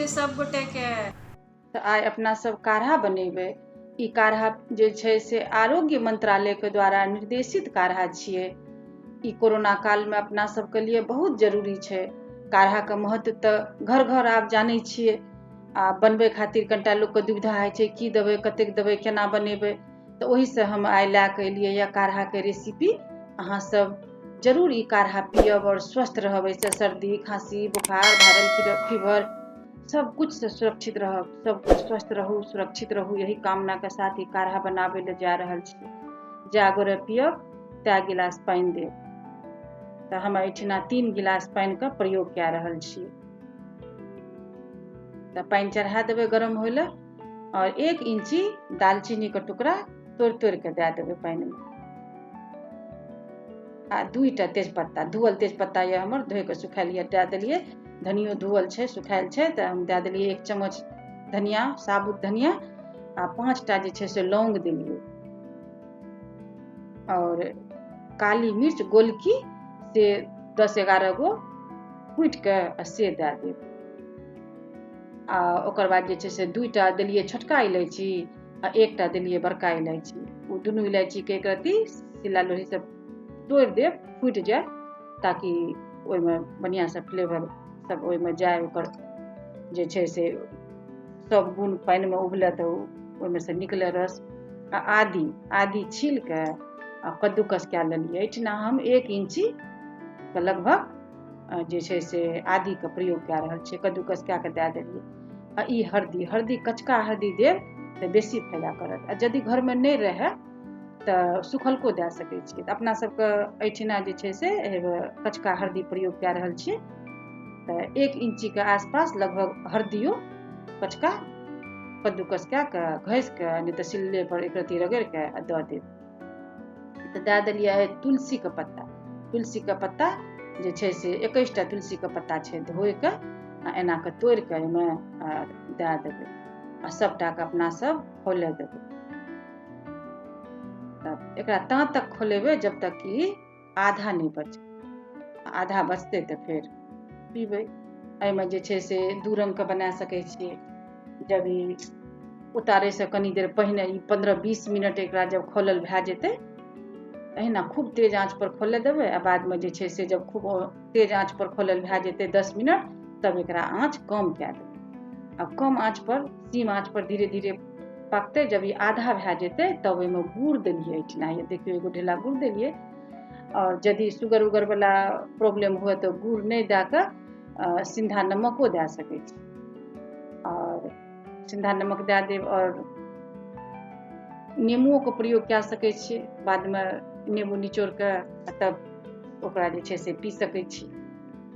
छी सब गोटे के। तो आइ अपना सब काढ़ा बनेबै। ई काढ़ा जे छै से आरोग्य मंत्रालय के द्वारा निर्देशित काढ़ा छियै। ई कोरोना काल में अपना सबके लिए बहुत जरूरी छै। काढ़ा के महत्व तऽ घर घर आब जानै छियै। आ बनबै खातिर कनिटा लोकके दुविधा होइ छै, की देबै, कतेक देबै, केना बनेबै। तऽ ओहिसँ हम आइ लए कऽ एलियै यऽ काढ़ाके रेसिपी। अहाँ सब जरूर ई काढ़ा पियब और स्वस्थ रहब। एहिसँ सर्दी, खांसी, बुखार, वायरल फीवर सब कुछ से सुरक्षित रहब। सब कुछ स्वस्थ रहू, सुरक्षित रहू, यही कामना के साथ ई काढ़ा बनाबै ले जा रहल छी। जा गोरे पियब तै गिलास पानि देब। तऽ हम एहिठिना 3 गिलास पानि के प्रयोग कए रहल छी। तऽ पानि चढ़ा देबै गरम होय लए और 1 इंची दालचीनी के टुकड़ा तोड़ि के दए देबै पानि में। आ 2टा तेजपत्ता, धुअल तेजपत्ता ये हमर, धोइ के सुखायल ये, दए देलियै। धनियो धुअल छै, सुखायल छै, तऽ हम दए देलियै 1 चम्मच धनिया, साबुत धनिया। आ 5टा जे छै से लौंग देलियै। और काली मिर्च गोलकी से 10-11 गो कुटि के से दए देब। आ ओकर बाद जे छै से 2टा देलियै छोटका इलायची आ 1टा देलियै बड़का इलायची। ओ दुनू इलायची के एक रत्ती सिला लोढ़ी से तोड़ि देब, फूटि जाए, ताकि ओहिमे बढ़िआँ से फ्लेवर सब ओहिमे जाए। ओकर जे छै से सब गुण पानि में उबले तऽ ओहिमे से निकले रस। आ आदी छील के आ कद्दूकस कए लेलियै। एहिठिना हम 1 इंची के लगभग जे छै से आदी के प्रयोग कए रहल छियै, कद्दूकस कए के दए देलियै। आ ई हरदी कचका हरदी देब तऽ बेसी फायदा करत। आ यदि घर में नहीं रहे तऽ सुखलको दए सकै छियै। तऽ अपना सबके एहिठिना जे छै से कचका हरदी प्रयोग कए रहल छियै। तऽ 1 इंची के आसपास लगभग हरदियो कचका कद्दूकस कए के घस के, नहीं तऽ सिल्ले पर एक रत्ती रगड़ के दऽ देब। तऽ दए देलियै तुलसी के पत्ता। तुलसी के पत्ता जे छै से 21टा तुलसी के पत्ता छै, धोइ के आ एना के तोड़ि के एहिमे दए देबै। आ सबटा के अपना सब खौले देबै। तब एकरा तात तक खोलेबै जब तक कि आधा नहीं बचे। आधा बचतै तऽ फेर पीबै। एहिमे जे छै से 2 रंग के बना सकै छियै। जब ई उतारे से कनी देर पहिने ई 15-20 मिनट एकरा जब खोलल भए जेतै, अहिना खूब तेज आंच पर खोले देबै। आ बाद में जे छै से जब खूब तेज आंच पर खोलल भए जेतै 10 मिनट, तब एकरा आंच कम कए देबै। आ कम आंच पर, सीम आंच पर धीरे धीरे पकतै। जब ये आधा भए जेतै तब ओहिमे गुड़ देलियै। एहिठिना ये देखियो, एगो ढेला गुड़ देलियै। और यदि शुगर उगर वाला प्रॉब्लम हुए तो गुड़ नहीं दे के सिंधा नमको दे सकै छी। और सिंधा नमक दए देब। और नेमुओ के प्रयोग कए सकै छियै। बाद में नेबू निचोड़ के तब ओकरा जे छै से पी सकै छी,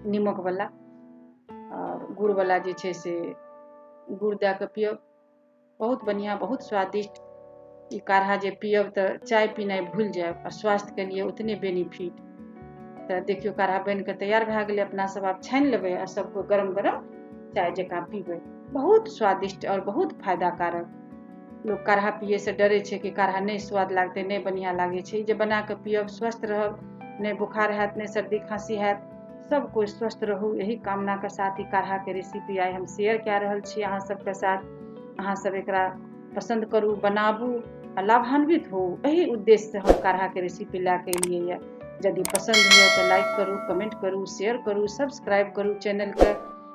नीमक वाला। और गुड़ वाला जे छै से गुड़ दए के पियब, बहुत बढ़िया, बहुत स्वादिष्ट। ई काढ़ा जे पियब तऽ चाय पीनाइ भूल जायब। और स्वास्थ्य के लिए उतने बेनिफिट। तऽ देखियो काढ़ा बन के तैयार भए गेलै। अपना सब आब छानि लेबै आ सबको गरम गरम चाय जकाँ पीबै। बहुत स्वादिष्ट और बहुत फायदा कारक। लोग काढ़ा पिए से डरे छै कि काढ़ा नहीं स्वाद लागतै, नहीं बढ़िया लागे छै। जे बना के पियब, स्वस्थ रहब, नहीं बुखार हैत, नहीं सर्दी खांसी हैत, सब कोई स्वस्थ रहू, यही कामना के साथ ई काढ़ा के रेसिपी आइ हम शेयर कए रहल छी अहाँ सबके साथ। अहाँ सब एकरा पसंद करू, बनाबू आ लाभान्वित हो। यही उद्देश्य से हम काढ़ा के रेसिपी ला के एलियै ये। यदि पसंद हुए तो लाइक करू, कमेंट करू, शेयर करू, सब्सक्राइब करू चैनल के।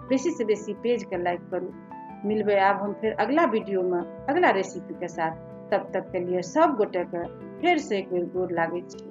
बेसी से बेसी पेज के लाइक करू। मिलबै आब हम फिर अगला वीडियो में अगला रेसिपी के साथ। तब तक के लिए सब गोटे के फेर से एक बेर गोर लागै छी।